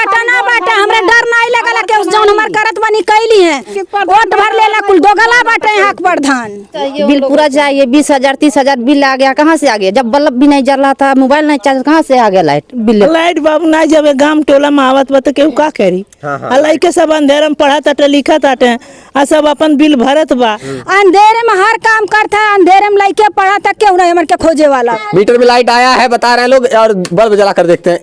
घटना बाटे हमरे डर नहीं लगला के जौन हमर करत बनी कैली है वोट भर लेला कुल दोगला बाटे हक प्रधान। बिल पूरा चाहिए 20,000 30,000 बिल आ गया, कहाँ से आ गया? जब बल्ब भी नहीं जल रहा था, मोबाइल नहीं चार्ज, कहाँ से आ गया लाइट बिल? लाइट बाबू नहीं जब गांव टोला में आवत बा तो केहू का करी। लइके सब अंधेरे में पढ़ा ताटे लिखा ताटे आ सब अपन बिल भरत बा। अंधेरे में हर काम करता है, अंधेरे में लइके पढ़ा तक केहू नहीं हमर के खोजे वाला। मीटर में लाइट आया है बता रहे हैं लोग और बल्ब जला कर देखते हैं।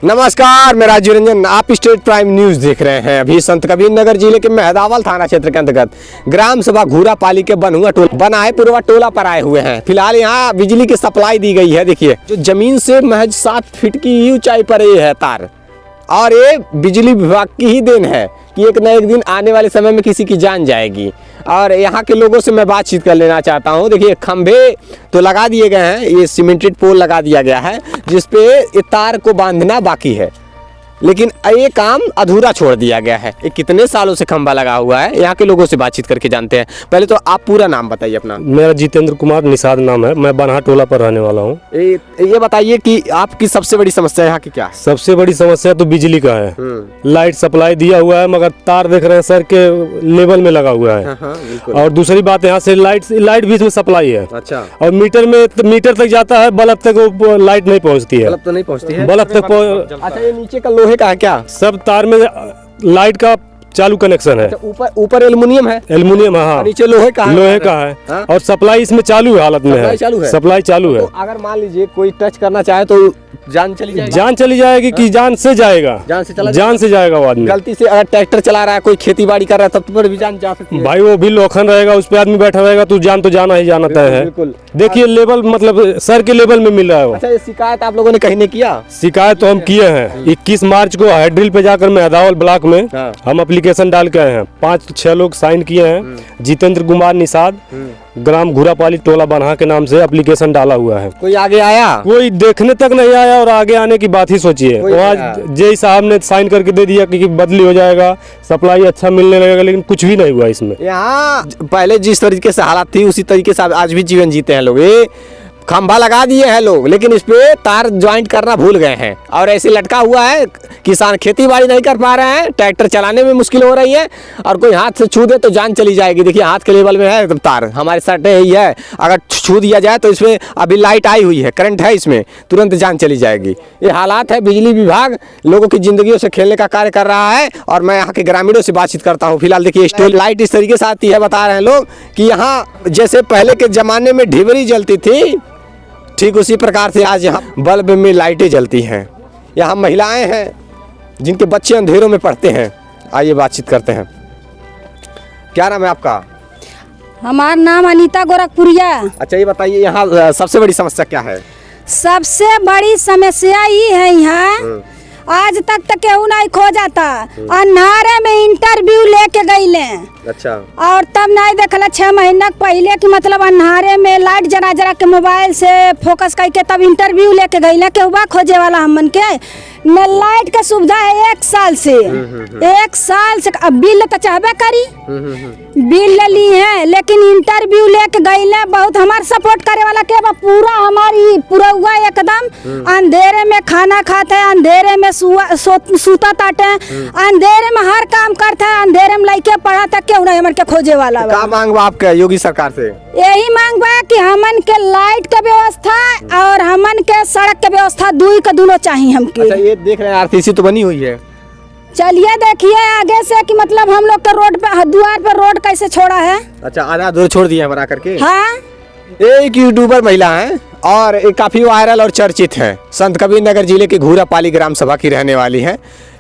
नमस्कार, मैं राजीव रंजन, आप स्टेट प्राइम न्यूज देख रहे हैं। अभी संत कबीर नगर जिले के मेहदावल थाना क्षेत्र के अंतर्गत ग्राम सभा घूरा पाली के बनहुआ टोला बनाएपुरवा टोला पर आए हुए हैं। फिलहाल यहाँ बिजली की सप्लाई दी गई है। देखिए जो जमीन से महज 7 फीट की ही ऊंचाई पर ये है तार, और ये बिजली विभाग की ही देन है कि एक न एक दिन आने वाले समय में किसी की जान जाएगी। और यहाँ के लोगों से मैं बातचीत कर लेना चाहता हूँ। देखिए खंभे तो लगा दिए गए हैं, ये सीमेंटेड पोल लगा दिया गया है जिसपे ये तार को बांधना बाकी है, लेकिन ये काम अधूरा छोड़ दिया गया है। ये कितने सालों से खंभा लगा हुआ है, यहाँ के लोगों से बातचीत करके जानते हैं। पहले तो आप पूरा नाम बताइए अपना। मेरा जितेंद्र कुमार निषाद नाम है, मैं बनहा टोला पर रहने वाला हूँ। ये बताइए कि आपकी सबसे बड़ी समस्या यहाँ की क्या है? सबसे बड़ी समस्या तो बिजली का है। लाइट सप्लाई दिया हुआ है मगर तार देख रहे हैं सर के लेवल में लगा हुआ है। और दूसरी बात यहाँ से लाइट भी इसमें सप्लाई है। अच्छा। और मीटर तक जाता है, बल्ब तक लाइट नहीं पहुँचती है। बल्ब तो नहीं पहुँचती है, बल्ब तक। अच्छा, ये नीचे का लोहे का है क्या? सब तार में लाइट का चालू कनेक्शन है। ऊपर एल्युमिनियम है। एल्युमिनियम, हाँ। नीचे लोहे का है। लोहे का है। हाँ? और सप्लाई इसमें चालू है, हालत में है। सप्लाई चालू है। तो अगर मान लीजिए कोई टच करना चाहे तो जान चली जाएगी। जान चली जाएगी कि जान से जाएगा? जान से जाएगा। वो आदमी गलती से अगर ट्रैक्टर चला रहा है, कोई खेती बाड़ी कर रहा है, तब पर भी जान जा सकती है। भाई वो भी लोखन रहेगा, उस पे आदमी बैठा रहेगा तो जान तो जाना ही जाना तय है। देखिए लेवल मतलब सर के लेवल में मिल रहा है वो। अच्छा, ये शिकायत आप लोगों ने कहीं नहीं किया? शिकायत तो हम किए हैं। 21 मार्च को हेड्रिल पे जाकर मेहदावल ब्लॉक में हम एप्लीकेशन डाल के आए हैं। 5-6 लोग साइन किए हैं। जितेंद्र कुमार निषाद, ग्राम घूरापाली टोला बनहा के नाम से एप्लीकेशन डाला हुआ है। कोई आगे आया? कोई देखने तक नहीं आया, और आगे आने की बात ही सोचिए। वहाँ जे साहब ने साइन करके दे दिया कि बदली हो जाएगा, सप्लाई अच्छा मिलने लगेगा, लेकिन कुछ भी नहीं हुआ इसमें। यहाँ पहले जिस तरीके से हालात थी उसी तरीके से आज भी जीवन जीते हैं लोग। ये खंभा लगा दिए हैं लोग, लेकिन इस पे तार ज्वाइंट करना भूल गए हैं और ऐसे लटका हुआ है। किसान खेती बाड़ी नहीं कर पा रहे हैं, ट्रैक्टर चलाने में मुश्किल हो रही है, और कोई हाथ से छू दे तो जान चली जाएगी। देखिए हाथ के लेवल में है तार, हमारे सटे ही है, अगर छू दिया जाए तो इसमें अभी लाइट आई हुई है, करंट है, इसमें तुरंत जान चली जाएगी। ये हालात है। बिजली विभाग लोगों की जिंदगियों से खेलने का कार्य कर रहा है, और मैं यहाँ के ग्रामीणों से बातचीत करता हूँ। फिलहाल देखिए स्टोर लाइट इस तरीके से आती है, बता रहे हैं लोग कि यहाँ जैसे पहले के जमाने में ढिबरी जलती थी, ठीक उसी प्रकार से आज यहाँ बल्ब में लाइटें जलती हैं। यहाँ महिलाएं हैं जिनके बच्चे अंधेरों में पढ़ते हैं। आइए बातचीत करते हैं। क्या नाम है आपका? हमारा नाम अनीता गोरखपुरिया। अच्छा, ये बताइए यहाँ सबसे बड़ी समस्या क्या है? सबसे बड़ी समस्या ये है यहाँ आज तक तो केहू नहीं खो जाता। अन्हारे में इंटरव्यू लेके गईले। अच्छा। और तब नहीं देखला 6 महीना पहले की मतलब अन्हारे में लाइट जरा जरा के मोबाइल से फोकस करके तब इंटरव्यू लेके गईले। केहू बा खोजे वाला हमन के न लाइट का सुविधा है 1 साल से। 1 साल से अब बिल तो चाहबे करी, बिल ले ली है, लेकिन इंटरव्यू लेके गईले। बहुत हमार सपोर्ट करे वाला के बा, पूरा हमारी पूरा हुआ एकदम। अंधेरे में खाना खाते हैं, अंधेरे में सूता ताटे, अंधेरे में हर काम करते हैं, अंधेरे में लइके पढ़ा तक केहू नहीं हमन के खोजे वाला। क्या मांग बा आपके योगी सरकार से? यही मांग बा कि हमन के लाइट का व्यवस्था और हमन के सड़क के व्यवस्था दोनों चाहिए हमके। अच्छा, ये देख रहे हैं आरटीसी तो बनी हुई है। चलिए देखिए आगे से कि मतलब हम लोग के रोड पे द्वार पर रोड कैसे छोड़ा है। अच्छा, आधा दूर छोड़ दिया है बना करके। हाँ, एक यूट्यूबर महिला है और एक काफी वायरल और चर्चित है। संत कबीर नगर जिले के घूरापाली ग्राम सभा की रहने वाली है।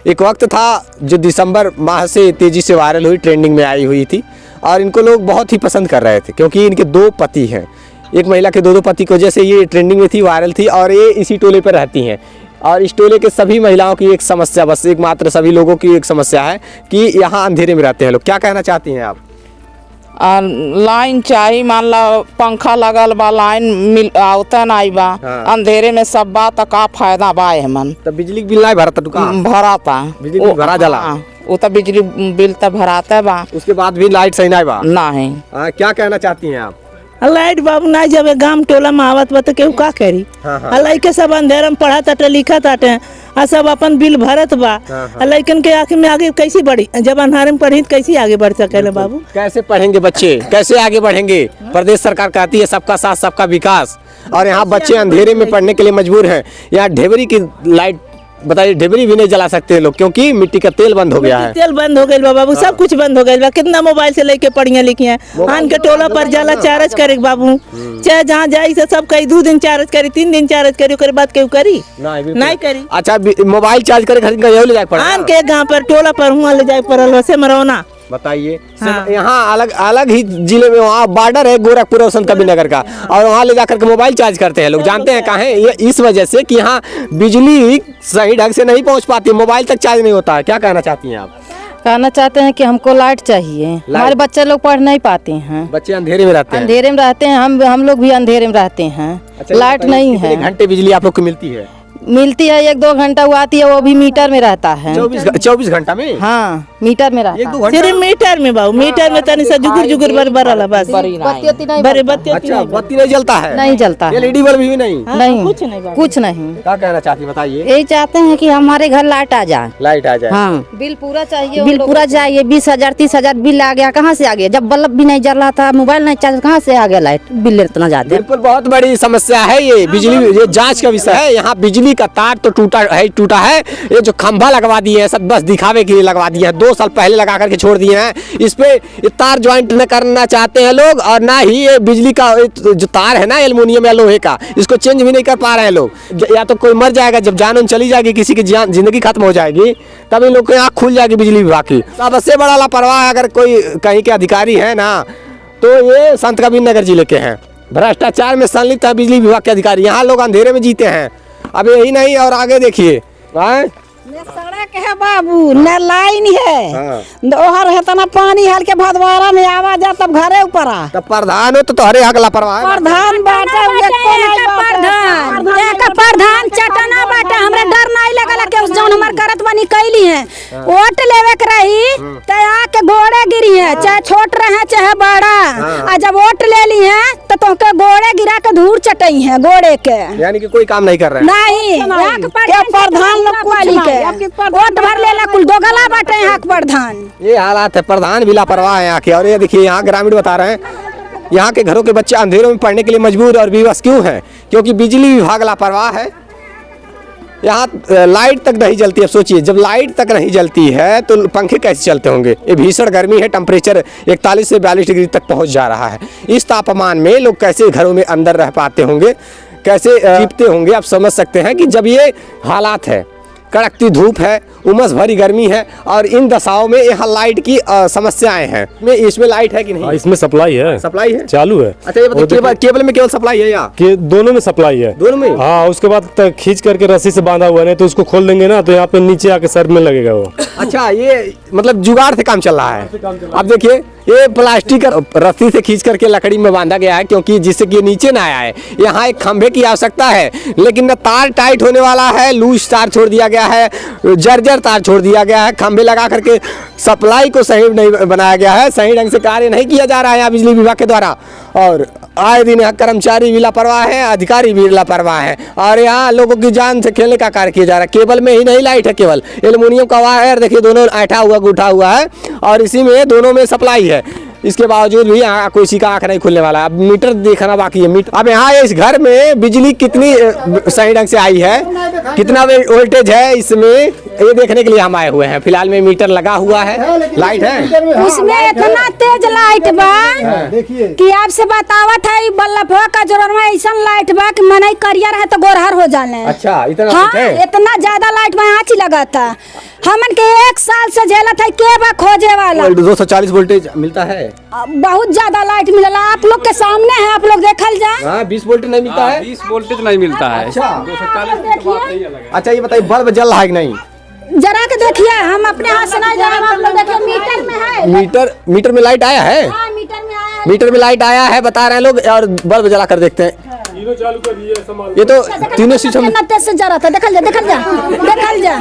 एक वक्त था जो दिसंबर माह से तेजी से वायरल हुई, ट्रेंडिंग में आई हुई थी, और इनको लोग बहुत ही पसंद कर रहे थे क्योंकि इनके 2 पति हैं। एक महिला के 2 पति की वजह से ये ट्रेंडिंग में थी, वायरल थी, और ये इसी टोले पर रहती हैं। और इस टोले के सभी महिलाओं की एक समस्या, बस एकमात्र सभी लोगों की एक समस्या है कि यहाँ अंधेरे में रहते हैं लोग। क्या कहना चाहती हैं आप? लाइन चाहिए, मान लो पंखा लगल बा, लाइन मिल आवता नहीं बा। हाँ। अंधेरे में सब बात का फायदा बा है मन। तब बिजली बिल नहीं भरता? भराता बिजली बिल भरा जाला। वो तो बिजली बिल तो भराता बा, उसके बाद भी लाइट सही नहीं बा? नहीं। क्या कहना चाहती हैं आप? लाइट बाबू ना जब गांव टोला में आवत बा तो केहू का करी लइके सब अंधेरा में पढ़ा ताटे लिखा ताटे आ सब अपन बिल भरत बा लइकन के आखिर में आगे कैसे बढ़ी जब अंधारे में पढ़ी कैसे आगे बढ़ सकेले बाबू। कैसे पढ़ेंगे बच्चे, कैसे आगे बढ़ेंगे? प्रदेश सरकार कहती है सबका साथ सबका विकास, और यहाँ बच्चे अंधेरे में पढ़ने के लिए मजबूर हैं। यहाँ ढेबरी की लाइट बताइए, ढेबरी भी नहीं जला सकते लोग क्योंकि मिट्टी का तेल बंद हो गया है। तेल बंद हो गई बाबू, सब कुछ बंद हो गई बा। कितना मोबाइल से लेके पढ़िया लिखिया आन के टोला पर जाला चार्ज करे बाबू, चाहे जहाँ जाई से सब कई 2 दिन चार्ज करी 3 दिन चार्ज करी ओकर बाद केहू करी नहीं करी। अच्छा मोबाइल चार्ज करे खरीद कर ले जाए पड़ा आन के गाँव पर टोला पर हुआ ले जाए पड़ल से मरौना। बताइए यहाँ अलग अलग ही जिले में वहाँ बॉर्डर है गोरखपुर और संत कबीरनगर का, और वहाँ ले जाकर के मोबाइल चार्ज करते हैं लोग। जानते हैं कहाँ है ये? इस वजह से कि यहाँ बिजली सही ढंग से नहीं पहुँच पाती, मोबाइल तक चार्ज नहीं होता है। क्या कहना चाहती हैं आप? कहना चाहते हैं कि हमको लाइट चाहिए, हमारे बच्चे लोग पढ़ नहीं पाते हैं, बच्चे अंधेरे में रहते हैं। अंधेरे में रहते हैं, हम लोग भी अंधेरे में रहते हैं। लाइट नहीं है। घंटे बिजली आप लोग को मिलती है? मिलती है 1-2 घंटा वो आती है, वो भी मीटर में रहता है। 24 घंटा में? हाँ मीटर में रहता है। सिर्फ मीटर में बाबू, मीटर में तनी सा जुगुर जुगुर बरबरल बस, बड़े बत्ती अच्छा बत्ती नहीं जलता है? नहीं जलता है। LED बल्ब भी नहीं? नहीं कुछ नहीं। क्या कहना चाहती बताइए? यही चाहते हैं कि हमारे घर लाइट आ जाए, लाइट आ जाए। हाँ बिल पूरा चाहिए, बिल पूरा चाहिए। 20,000 30,000 बिल आ गया, कहाँ से आ गया? जब बल्ब भी नहीं जल रहा था, मोबाइल नहीं चार्ज, कहाँ से आ गया लाइट बिल इतना ज्यादा? बिल्कुल बहुत बड़ी समस्या है ये बिजली, ये जांच का विषय है। यहाँ बिजली का तार तो टूटा है, ये जो खंभा लगवा दिए हैं सब बस दिखावे के लिए लगवा दिए हैं, 2 साल पहले लगा करके छोड़ दिए हैं। इस पे तार ज्वाइंट न करना चाहते हैं लोग, और ना ही ये बिजली का जो तार है ना एल्युमिनियम या लोहे का, इसको चेंज भी नहीं कर पा रहे हैं लोग। या तो कोई मर जाएगा, जब जान चली जाएगी, किसी की जिंदगी खत्म हो जाएगी, तब इन लोग की आँख खुल जाएगी बिजली विभाग की। सबसे बड़ा लापरवाह अगर कोई कहीं के अधिकारी है ना तो ये संत कबीरनगर जिले के हैं। भ्रष्टाचार में संलिप्त है बिजली विभाग के अधिकारी। यहाँ लोग अंधेरे में जीते हैं। अब यही नहीं, और आगे देखिए न सड़क है बाबू, न लाइन है, ओहर है तना पानी हल के भदवारा में आवा जा तब घरे ऊपर आ। तब प्रधान हो तो तोहरे हक लापरवाह है। प्रधान बाटे प्रधान चटना बाटे, हमरे डर नहीं लगल के उस जौन हमर करत बनी कैली है। वोट लेवे के रही त आके गोड़े गिरी है, चाहे छोट रहे चाहे बड़ा, आ जब वोट ले ली है तो तोके गोड़े गिरा के धूल चटई है गोड़े के, यानी कि कोई काम नहीं कर रहे हैं। नहीं प्रधान लोग कुली के वोट भर लेला कुल दोगला बाटे यहाँ के प्रधान। ये हालात है, प्रधान भी लापरवाह है यहाँ के। और ये देखिए यहाँ ग्रामीण बता रहे हैं यहाँ के घरों के बच्चे अंधेरों में पढ़ने के लिए मजबूर और विवश क्यों हैं? क्योंकि बिजली विभाग लापरवाह है। यहाँ लाइट तक नहीं जलती। अब सोचिए जब लाइट तक नहीं जलती है तो पंखे कैसे चलते होंगे? ये भीषण गर्मी है, टेम्परेचर 41 से 42 डिग्री तक पहुँच जा रहा है। इस तापमान में लोग कैसे घरों में अंदर रह पाते होंगे, कैसे जीते होंगे? आप समझ सकते हैं कि जब ये हालात है, कड़कती धूप है, उमस भरी गर्मी है, और इन दशाओं में यहाँ लाइट की समस्याएं हैं। इसमें लाइट है कि नहीं? इसमें सप्लाई है, सप्लाई है, चालू है। अच्छा ये बताइए केबल में केवल सप्लाई है या कि दोनों में सप्लाई है? दोनों में। हाँ, उसके बाद खींच करके रस्सी से बांधा हुआ है, तो उसको खोल देंगे ना तो यहाँ पे नीचे आके सर में लगेगा वो। अच्छा ये मतलब जुगाड़ से काम चल रहा है। अब देखिए ये प्लास्टिक रस्सी से खींच करके लकड़ी में बांधा गया है क्योंकि जिससे कि नीचे ना आए। यहाँ एक खंभे की आवश्यकता है, लेकिन न तार टाइट होने वाला है, लूज तार छोड़ दिया गया है, जर्जर तार छोड़ दिया गया है, खंभे लगा करके सप्लाई को सही नहीं बनाया गया है, सही ढंग से कार्य नहीं किया जा रहा है यहाँ बिजली विभाग के द्वारा। और आए दिन यहाँ कर्मचारी भी लापरवाह है, अधिकारी भी लापरवाह है, और यहाँ लोगों की जान से खेलने का कार्य किया जा रहा है। केबल में ही नहीं लाइट है, केवल एल्युमिनियम का वायर देखिए दोनों ऐठा हुआ गूठा हुआ है, और इसी में दोनों में सप्लाई है। इसके बावजूद भी यहाँ किसी का आँख नहीं खुलने वाला है। अब मीटर देखना बाकी है। अब यहाँ इस घर में बिजली कितनी सही ढंग से आई है, कितना वोल्टेज है इसमें, ये देखने के लिए हम आए हुए हैं। फिलहाल में मीटर लगा हुआ है, लाइट है, उसमें इतना तेज लाइट बा कि आपसे बतावत है बल्ब का जोर में ऐसा लाइट बा कि मनई करियर है तो गोरहर हो जाने। अच्छा इतना हाँ, इतना ज्यादा लाइट में यहाँ लगा था। हमन के 1 साल से झेलत है के बा खोजे वाला। 240 वोल्टेज मिलता है, बहुत ज्यादा लाइट मिलला। आप लोग के सामने है, आप लोग देखल जाए। हाँ 20 वोल्टेज नहीं मिलता है, 20 वोल्टेज नहीं मिलता है। अच्छा 240 की तो बात नहीं अलग है। अच्छा ये बताइए बल्ब जल रहा है कि नहीं? जरा के देखिए, हम अपने हाथ से नहीं जरा, आप लोग देखिए मीटर में है। मीटर में लाइट आया है? हाँ, मीटर में आया है। मीटर में लाइट आया है बता रहे हैं लोग, और बल्ब जला कर देखते हैं। चालू कर दिए सामान। ये तो तीनों सिस्टम कितना तेज से जरा था, देखल जा देखल जा देखल जा।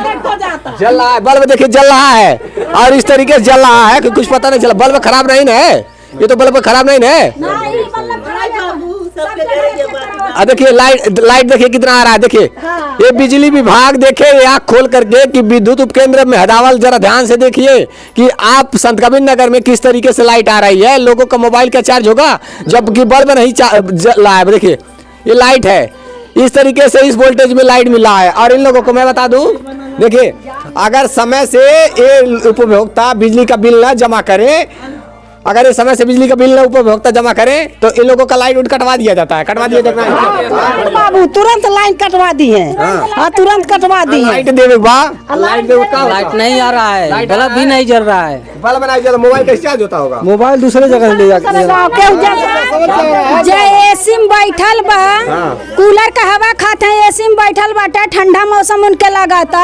जल रहा है, बल्ब देखिए जल रहा है, और इस तरीके से जल रहा है कि कुछ पता नहीं चला। बल्ब खराब नहीं है, ये तो बल्ब खराब नहीं है। नहीं, बल्ब खराब देखिए लाइट देखिए कितना आ रहा है। देखिए ये बिजली विभाग देखे आँख खोल करके कि विद्युत उपकेंद्र में हदावल जरा ध्यान से देखिए कि आप संत कबीर नगर में किस तरीके से लाइट आ रही है। लोगों का मोबाइल का चार्ज होगा जबकि बल्ब नहीं जला है। देखिए ये लाइट है, इस तरीके से इस वोल्टेज में लाइट मिल रहा है। और इन लोगों को मैं बता दूं, देखिए अगर समय से ये उपभोक्ता बिजली का बिल ना जमा करें, अगर इस समय से बिजली का बिल ना उपभोक्ता जमा करें तो इन लोगों का लाइट कटवा दिया जाता है। कटवा दिया जाता है बाबू, तुरंत लाइन कटवा दी है। हाँ, तुरंत कटवा दी है। लाइट देवे बा, लाइट लाइट नहीं आ रहा है, बल्ब भी नहीं जल रहा है। बल्ब नहीं जल, मोबाइल कैसे चार्ज होता होगा? मोबाइल दूसरे जगह ले जाके जे एसी में बैठल बा, कूलर का हवा खाते हैं, एसी में बैठल बाटे, ठंडा मौसम उनके लगाता,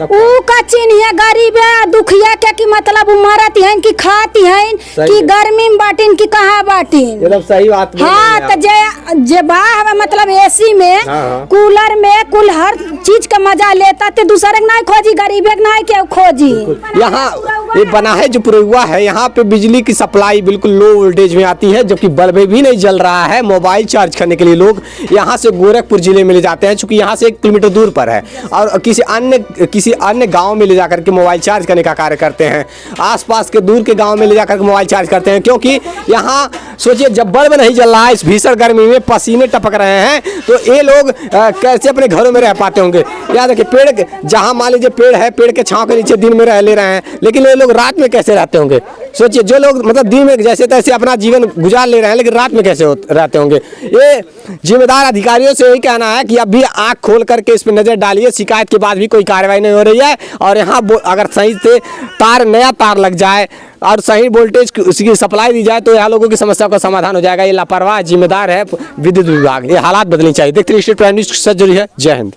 ऊ का चिन्ह गरीब है दुखिया के की मतलब मरत है कि खाती है कि गर्मी में बाटिन की कहाँ बाटिन। एकदम सही बात। हाँ तो जे बा मतलब एसी में कूलर में कुल हर चीज का मजा लेता ते दूसरे नहीं खोजी, गरीब नहीं के खोजी। यहाँ ये बना है जो पुरुआ है, यहाँ पे बिजली की सप्लाई बिल्कुल लो वोल्टेज में आती है, जबकि बल्ब भी नहीं जल रहा है। मोबाइल चार्ज करने के लिए लोग यहाँ से गोरखपुर जिले में ले जाते हैं, चूंकि यहाँ से 1 किलोमीटर दूर पर है, और किसी अन्य गांव में ले जाकर के मोबाइल चार्ज करने का कार्य करते हैं। आसपास के दूर के गांव में ले जाकर के मोबाइल चार्ज करते हैं, क्योंकि यहाँ सोचिए जब बल्ब नहीं जल रहा है, इस भीषण गर्मी में पसीने टपक रहे हैं, तो ये लोग कैसे अपने घरों में रह पाते होंगे। याद रखिए पेड़, जहाँ मान लीजिए पेड़ है, पेड़ के छांव के नीचे दिन में रह ले रहे हैं, लेकिन ये लोग रात में कैसे रहते होंगे। सोचिए जो लोग मतलब दिन में जैसे तैसे अपना जीवन गुजार ले रहे हैं, लेकिन रात में कैसे रहते होंगे। ये जिम्मेदार अधिकारियों से यही कहना है कि अभी आंख खोल करके इस पर नजर डालिए। शिकायत के बाद भी कोई कार्रवाई नहीं हो रही है, और यहाँ अगर सही से नया तार लग जाए और सही वोल्टेज उसकी सप्लाई दी जाए तो यहाँ लोगों की समस्या का समाधान हो जाएगा। ये लापरवाह जिम्मेदार है विद्युत विभाग। ये हालात बदलनी चाहिए। देखते रहिए स्टेट प्राइम न्यूज़, सच जरूरी है। जय हिंद।